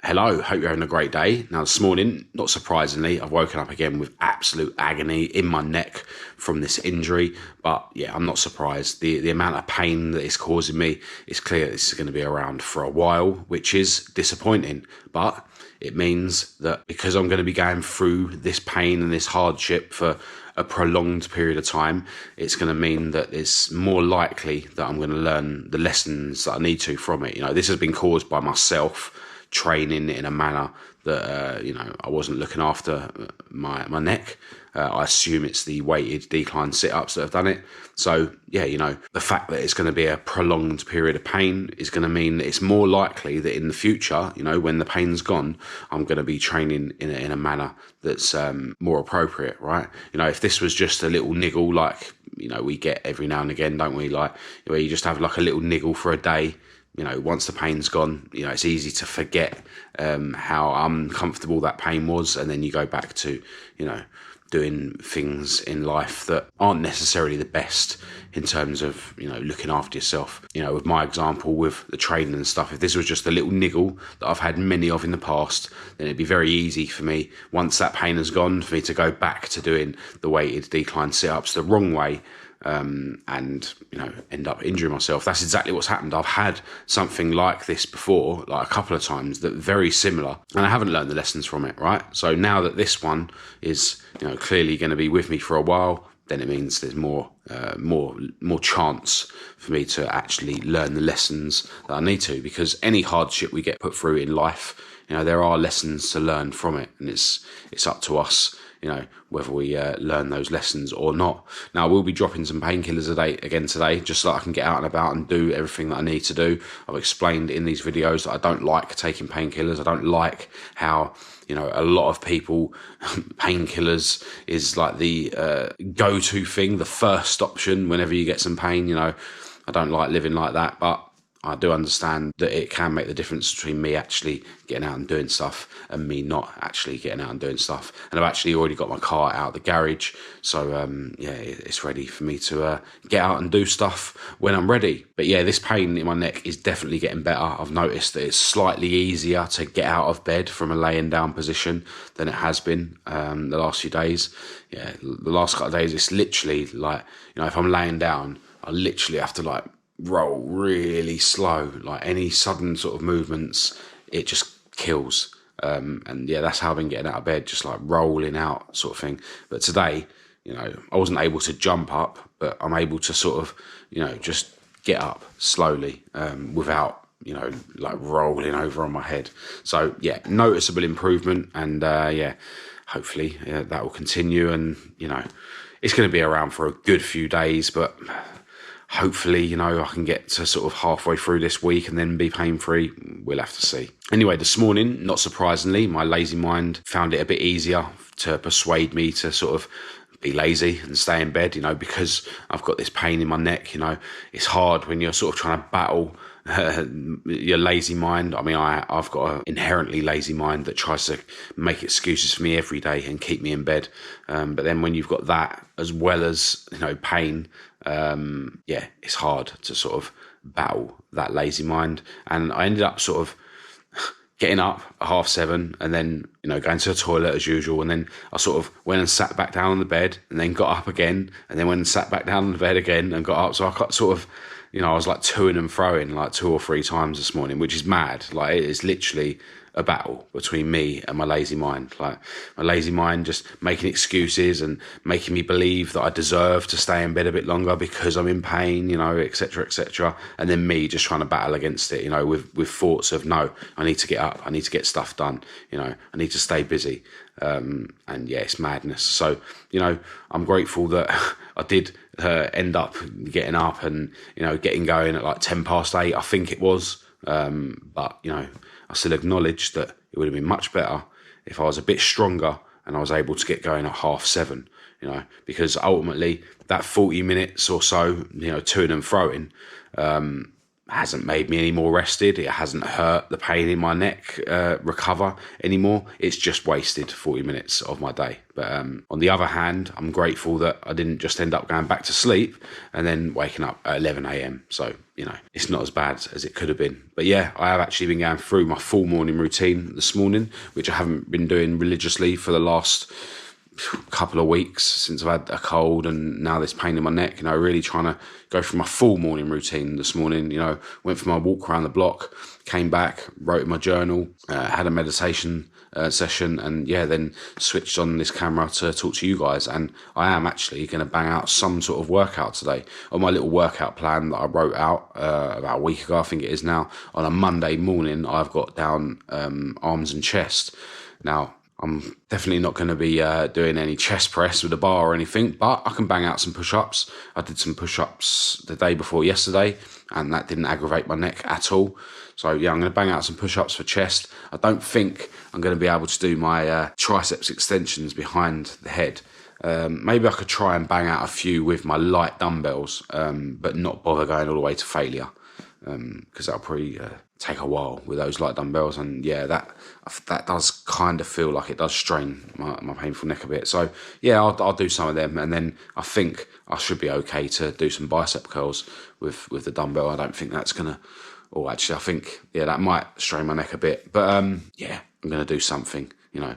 Hello, hope you're having a great day. Now this morning, not surprisingly, I've woken up again with absolute agony in my neck from this injury. But yeah, I'm not surprised. The amount of pain that it's causing me, it's clear this is going to be around for a while, which is disappointing. But it means that because I'm going to be going through this pain and this hardship for a prolonged period of time, it's going to mean that it's more likely that I'm going to learn the lessons that I need to from it. This has been caused by myself training in a manner that I wasn't looking after my neck. I assume it's the weighted decline sit-ups that have done it. So yeah, the fact that it's going to be a prolonged period of pain is going to mean that it's more likely that in the future, when the pain's gone, I'm going to be training in a manner that's more appropriate, right? If this was just a little niggle like we get every now and again, don't we? Like where you just have like a little niggle for a day. Once the pain's gone, it's easy to forget how uncomfortable that pain was. And then you go back to, doing things in life that aren't necessarily the best in terms of, looking after yourself. With my example with the training and stuff, if this was just a little niggle that I've had many of in the past, then it'd be very easy for me, once that pain has gone, for me to go back to doing the weighted decline sit-ups the wrong way. And end up injuring myself. That's exactly what's happened. I've had something like this before, like a couple of times, that very similar, and I haven't learned the lessons from it, right? So now that this one is clearly going to be with me for a while, then it means there's more chance for me to actually learn the lessons that I need to, because any hardship we get put through in life, there are lessons to learn from it, and it's up to us whether we learn those lessons or not. Now, I will be dropping some painkillers again today, just so that I can get out and about and do everything that I need to do. I've explained in these videos that I don't like taking painkillers. I don't like how, a lot of people, painkillers is like the go-to thing, the first option whenever you get some pain. I don't like living like that, but I do understand that it can make the difference between me actually getting out and doing stuff and me not actually getting out and doing stuff. And I've actually already got my car out of the garage. So, it's ready for me to get out and do stuff when I'm ready. But yeah, this pain in my neck is definitely getting better. I've noticed that it's slightly easier to get out of bed from a laying down position than it has been the last few days. Yeah, the last couple of days, it's literally like, if I'm laying down, I literally have to roll really slow. Like any sudden sort of movements, it just kills. And yeah, that's how I've been getting out of bed, just like rolling out sort of thing. But today, I wasn't able to jump up, but I'm able to sort of, just get up slowly without, like rolling over on my head. So yeah, noticeable improvement. And hopefully that will continue. And, it's going to be around for a good few days, but hopefully, I can get to sort of halfway through this week and then be pain-free. We'll have to see. Anyway, this morning, not surprisingly, my lazy mind found it a bit easier to persuade me to sort of be lazy and stay in bed, because I've got this pain in my neck. It's hard when you're sort of trying to battle your lazy mind. I mean, I've got an inherently lazy mind that tries to make excuses for me every day and keep me in bed. But then when you've got that as well as, pain, it's hard to sort of battle that lazy mind. And I ended up sort of getting up at 7:30 and then, going to the toilet as usual. And then I sort of went and sat back down on the bed and then got up again and then went and sat back down on the bed again and got up. So I got sort of, I was like toing and froing like 2 or 3 times this morning, which is mad. Like it is literally a battle between me and my lazy mind. Like my lazy mind just making excuses and making me believe that I deserve to stay in bed a bit longer because I'm in pain, etc., etc. And then me just trying to battle against it, with thoughts of, no, I need to get up, I need to get stuff done, I need to stay busy. And yeah, it's madness. So, I'm grateful that I did end up getting up and, getting going at like 8:10, I think it was. But, I still acknowledge that it would have been much better if I was a bit stronger and I was able to get going at 7:30, because ultimately that 40 minutes or so, toing and froing, hasn't made me any more rested. It hasn't hurt the pain in my neck recover anymore. It's just wasted 40 minutes of my day. But on the other hand, I'm grateful that I didn't just end up going back to sleep and then waking up at 11 a.m. So, it's not as bad as it could have been. But yeah, I have actually been going through my full morning routine this morning, which I haven't been doing religiously for the last couple of weeks since I've had a cold and now this pain in my neck. Really trying to go through my full morning routine this morning. Went for my walk around the block, came back, wrote in my journal, had a meditation session, and then switched on this camera to talk to you guys. And I am actually going to bang out some sort of workout today on my little workout plan that I wrote out about a week ago, I think it is now. On a Monday morning, I've got down arms and chest. Now, I'm definitely not going to be doing any chest press with a bar or anything, but I can bang out some push-ups. I did some push-ups the day before yesterday, and that didn't aggravate my neck at all. So, I'm going to bang out some push-ups for chest. I don't think I'm going to be able to do my triceps extensions behind the head. Maybe I could try and bang out a few with my light dumbbells, but not bother going all the way to failure, because that'll probably take a while with those light dumbbells. And that does kind of feel like it does strain my painful neck a bit. So I'll do some of them, and then I think I should be okay to do some bicep curls with the dumbbell. I don't think that's gonna, I think that might strain my neck a bit, but I'm gonna do something,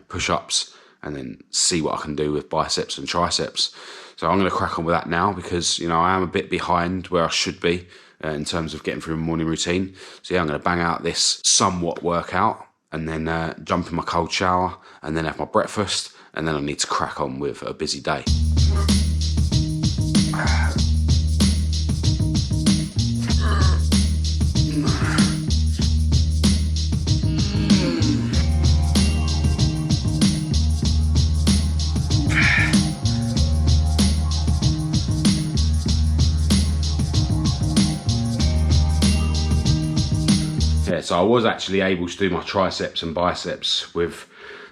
push-ups, and then see what I can do with biceps and triceps. So I'm gonna crack on with that now, because I am a bit behind where I should be in terms of getting through my morning routine. So I'm going to bang out this somewhat workout, and then jump in my cold shower, and then have my breakfast, and then I need to crack on with a busy day. So I was actually able to do my triceps and biceps with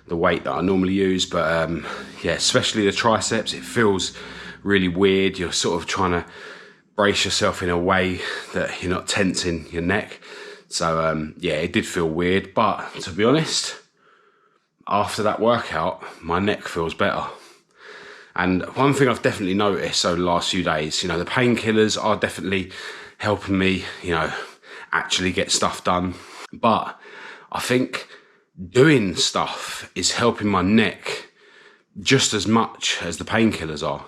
the weight that I normally use, but especially the triceps, it feels really weird. You're sort of trying to brace yourself in a way that you're not tensing your neck. So it did feel weird, but to be honest, after that workout, my neck feels better. And one thing I've definitely noticed over the last few days, the painkillers are definitely helping me, actually get stuff done. But I think doing stuff is helping my neck just as much as the painkillers are.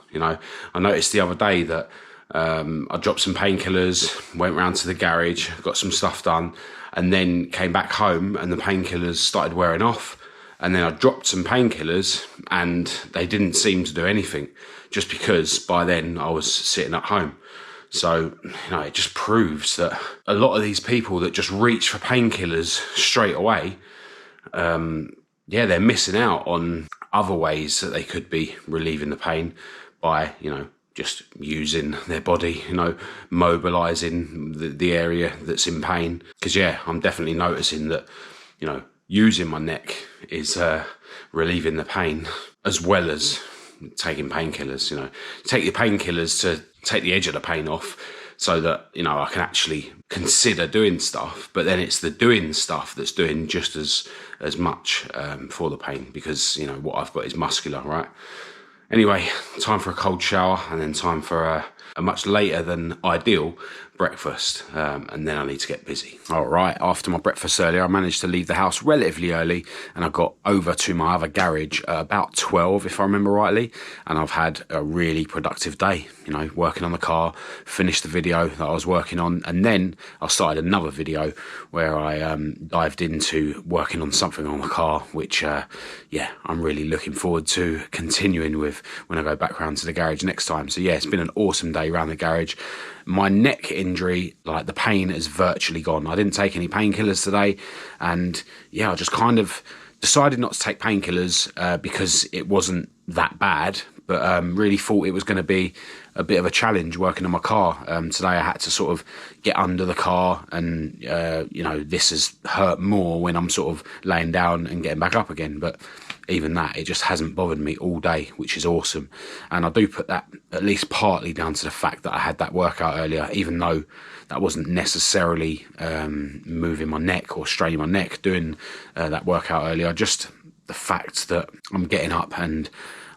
I noticed the other day that I dropped some painkillers, went round to the garage, got some stuff done, and then came back home and the painkillers started wearing off. And then I dropped some painkillers and they didn't seem to do anything, just because by then I was sitting at home. So, it just proves that a lot of these people that just reach for painkillers straight away, they're missing out on other ways that they could be relieving the pain by, just using their body, mobilising the area that's in pain. Because, I'm definitely noticing that, using my neck is relieving the pain, as well as taking painkillers. Take your painkillers to take the edge of the pain off, so that I can actually consider doing stuff. But then it's the doing stuff that's doing just as much for the pain, because what I've got is muscular, right? Anyway, time for a cold shower, and then time for a much later than ideal breakfast, and then I need to get busy. All right, after my breakfast earlier, I managed to leave the house relatively early, and I got over to my other garage about 12, if I remember rightly, and I've had a really productive day, working on the car, finished the video that I was working on, and then I started another video where I dived into working on something on the car, which, I'm really looking forward to continuing with when I go back round to the garage next time. So it's been an awesome day around the garage. My neck injury, like the pain, is virtually gone. I didn't take any painkillers today, and I just kind of decided not to take painkillers because it wasn't that bad, but really thought it was going to be a bit of a challenge working on my car. Today I had to sort of get under the car, and this has hurt more when I'm sort of laying down and getting back up again. But even that, it just hasn't bothered me all day, which is awesome. And I do put that at least partly down to the fact that I had that workout earlier, even though that wasn't necessarily moving my neck or straining my neck doing that workout earlier. Just the fact that I'm getting up and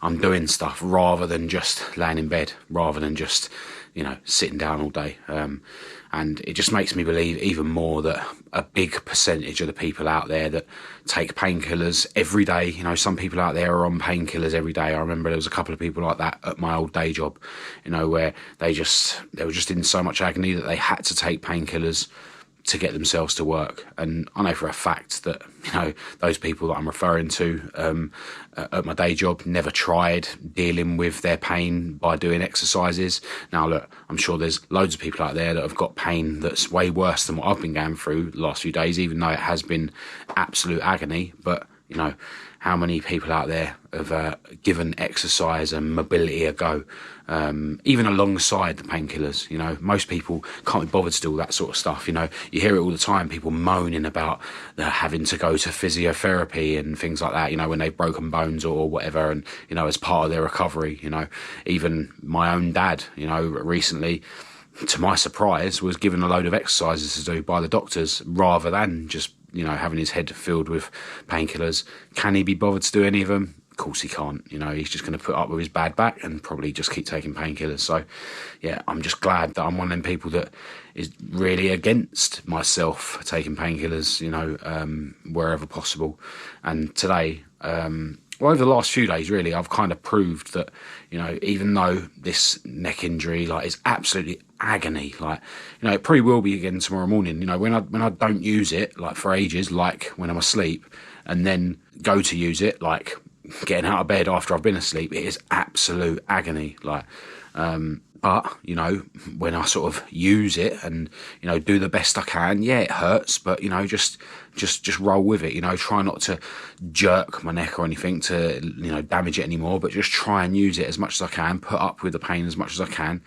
I'm doing stuff rather than just laying in bed, rather than just, sitting down all day. And it just makes me believe even more that a big percentage of the people out there that take painkillers every day, some people out there are on painkillers every day. I remember there was a couple of people like that at my old day job, where they were just in so much agony that they had to take painkillers to get themselves to work. And I know for a fact that, those people that I'm referring to at my day job never tried dealing with their pain by doing exercises. Now, look, I'm sure there's loads of people out there that have got pain that's way worse than what I've been going through the last few days, even though it has been absolute agony. But, how many people out there have given exercise and mobility a go, even alongside the painkillers? Most people can't be bothered to do all that sort of stuff. You hear it all the time, people moaning about having to go to physiotherapy and things like that, when they've broken bones or whatever, and, as part of their recovery. Even my own dad, recently, to my surprise, was given a load of exercises to do by the doctors rather than just having his head filled with painkillers. Can he be bothered to do any of them? Of course he can't. He's just going to put up with his bad back and probably just keep taking painkillers. So, yeah, I'm just glad that I'm one of them people that is really against myself taking painkillers, wherever possible. And today, over the last few days, really, I've kind of proved that, even though this neck injury, is absolutely agony, it probably will be again tomorrow morning, when I don't use it, for ages, when I'm asleep, and then go to use it, getting out of bed after I've been asleep, it is absolute agony, but, when I sort of use it and, do the best I can, yeah, it hurts, but, just roll with it, try not to jerk my neck or anything to, damage it anymore, but just try and use it as much as I can, put up with the pain as much as I can.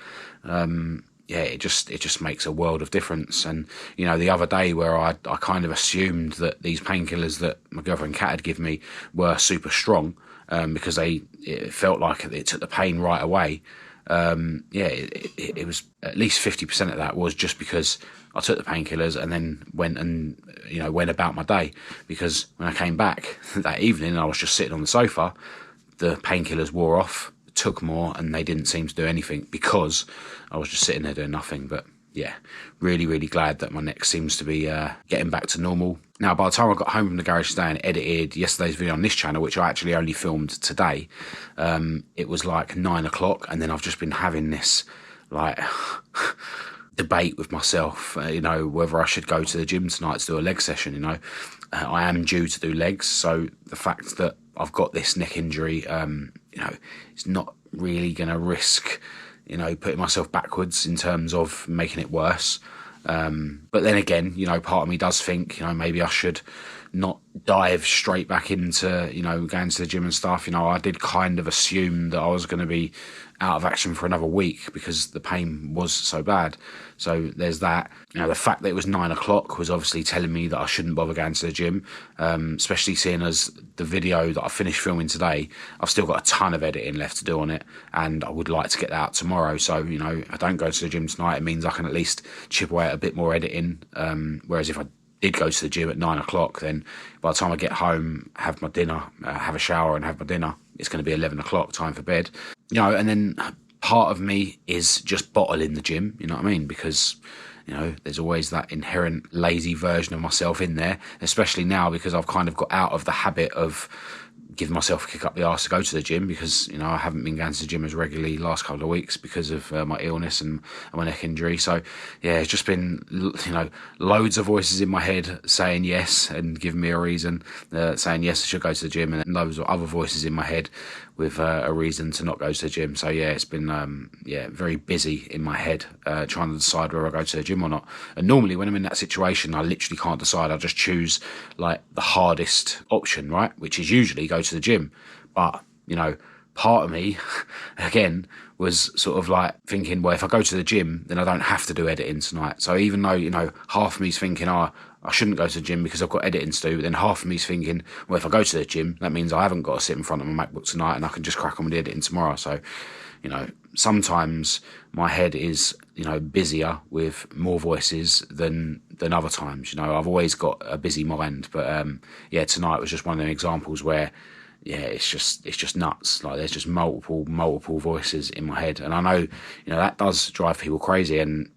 It just makes a world of difference. And, the other day where I kind of assumed that these painkillers that my girlfriend Kat had given me were super strong, because it felt like it took the pain right away. It was at least 50% of that was just because I took the painkillers and then went about my day. Because when I came back that evening, I was just sitting on the sofa, the painkillers wore off, took more, and they didn't seem to do anything because I was just sitting there doing nothing. But yeah, really, really glad that my neck seems to be getting back to normal. Now, by the time I got home from the garage today and edited yesterday's video on this channel, which I actually only filmed today, it was 9 o'clock, and then I've just been having this debate with myself, whether I should go to the gym tonight to do a leg session. I am due to do legs, so the fact that I've got this neck injury, it's not really going to risk, putting myself backwards in terms of making it worse. But then again, part of me does think, maybe I should not dive straight back into, going to the gym and stuff. I did kind of assume that I was going to be out of action for another week because the pain was so bad. So there's that. The fact that it was 9 o'clock was obviously telling me that I shouldn't bother going to the gym, especially seeing as the video that I finished filming today, I've still got a ton of editing left to do on it, and I would like to get that out tomorrow. So, if I don't go to the gym tonight, it means I can at least chip away at a bit more editing, whereas if I did go to the gym at 9 o'clock, then by the time I get home, have my dinner, have a shower and have my dinner, it's going to be 11 o'clock, time for bed. And then part of me is just bottling the gym, you know what I mean? Because, there's always that inherent lazy version of myself in there, especially now because I've kind of got out of the habit of giving myself a kick up the arse to go to the gym because, I haven't been going to the gym as regularly the last couple of weeks because of my illness and my neck injury. So, yeah, it's just been, loads of voices in my head saying yes and giving me a reason, saying yes, I should go to the gym, and loads of other voices in my head with a reason to not go to the gym. So, yeah, it's been, very busy in my head trying to decide whether I go to the gym or not. And normally when I'm in that situation, I literally can't decide. I just choose, the hardest option, right, which is usually go to the gym. But, part of me, again, was sort of like thinking, well, if I go to the gym, then I don't have to do editing tonight. So even though, you know, half of me's thinking, oh, I shouldn't go to the gym because I've got editing to do, but then half of me's thinking, well, if I go to the gym, that means I haven't got to sit in front of my MacBook tonight and I can just crack on with the editing tomorrow. So, you know, sometimes my head is, you know, busier with more voices than other times. You know, I've always got a busy mind, but yeah, tonight was just one of them examples where, yeah, it's just nuts. Like there's just multiple voices in my head, and I know, you know, that does drive people crazy, and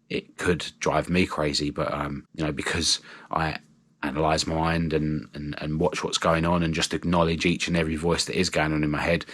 it could drive me crazy. But you know, because I analyze my mind and watch what's going on, and just acknowledge each and every voice that is going on in my head,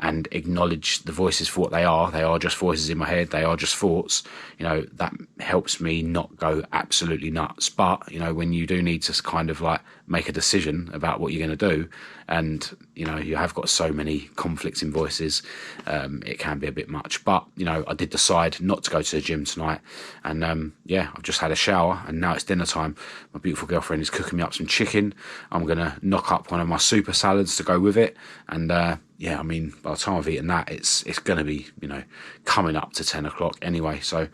and acknowledge the voices for what they are. They are just voices in my head. They are just thoughts. You know, that helps me not go absolutely nuts. But, you know, when you do need to kind of like make a decision about what you're going to do, and, you know, you have got so many conflicting voices, it can be a bit much. But, you know, I did decide not to go to the gym tonight. And, yeah, I've just had a shower and now it's dinner time. My beautiful girlfriend is cooking me up some chicken. I'm going to knock up one of my super salads to go with it. And, yeah, I mean, by the time I've eaten that, it's going to be, you know, coming up to 10 o'clock anyway. So,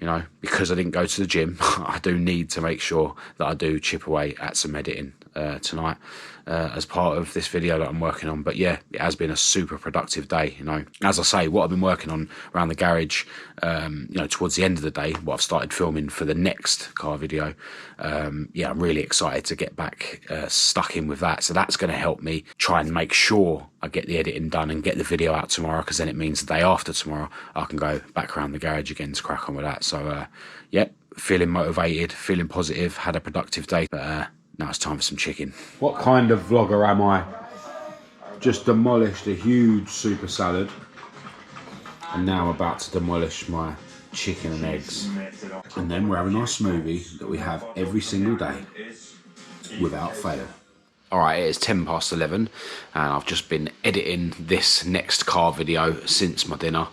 you know, because I didn't go to the gym, I do need to make sure that I do chip away at some editing tonight as part of this video that I'm working on. But yeah, it has been a super productive day. You know, as I say, what I've been working on around the garage, you know, towards the end of the day, what I've started filming for the next car video, yeah, I'm really excited to get back stuck in with that. So that's going to help me try and make sure I get the editing done and get the video out tomorrow, because then it means the day after tomorrow I can go back around the garage again to crack on with that. So yeah, feeling motivated, feeling positive, had a productive day, but now it's time for some chicken. What kind of vlogger am I? Just demolished a huge super salad, and now I'm about to demolish my chicken and eggs, and then we're having our smoothie that we have every single day without fail. Alright, it is 11:10 and I've just been editing this next car video since my dinner,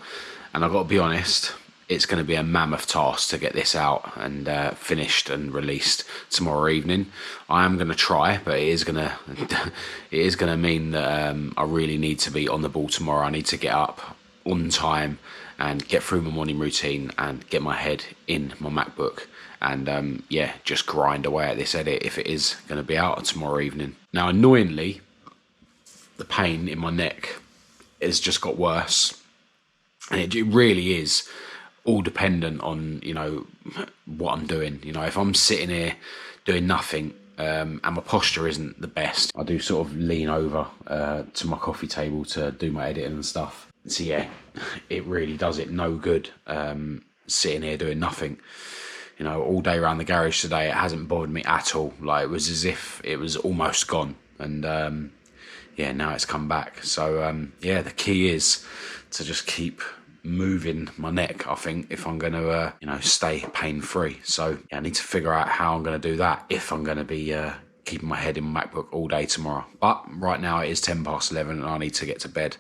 and I've got to be honest, it's going to be a mammoth task to get this out and finished and released tomorrow evening. I am going to try, but it is going to mean that I really need to be on the ball tomorrow. I need to get up on time and get through my morning routine and get my head in my MacBook and yeah, just grind away at this edit if it is going to be out tomorrow evening. Now, annoyingly, the pain in my neck has just got worse, and it really is all dependent on, you know, what I'm doing. You know, if I'm sitting here doing nothing and my posture isn't the best, I do sort of lean over to my coffee table to do my editing and stuff. So yeah, it really does it no good sitting here doing nothing. You know, all day around the garage today, it hasn't bothered me at all. Like, it was as if it was almost gone. And yeah, now it's come back. So yeah, the key is to just keep moving my neck, I think, if I'm going to, you know, stay pain-free. So yeah, I need to figure out how I'm going to do that if I'm going to be keeping my head in my MacBook all day tomorrow. But right now it is 11:10 and I need to get to bed,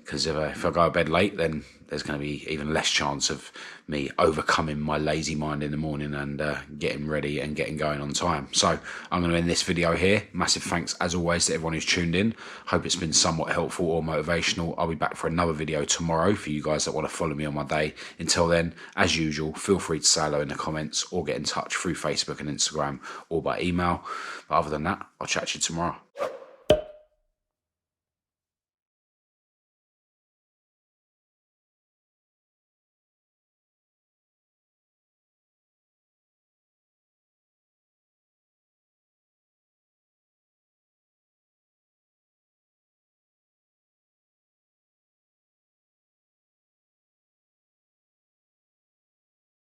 because if I go to bed late, then there's going to be even less chance of me overcoming my lazy mind in the morning and getting ready and getting going on time. So I'm going to end this video here. Massive thanks, as always, to everyone who's tuned in. Hope it's been somewhat helpful or motivational. I'll be back for another video tomorrow for you guys that want to follow me on my day. Until then, as usual, feel free to say hello in the comments or get in touch through Facebook and Instagram or by email. But other than that, I'll chat to you tomorrow.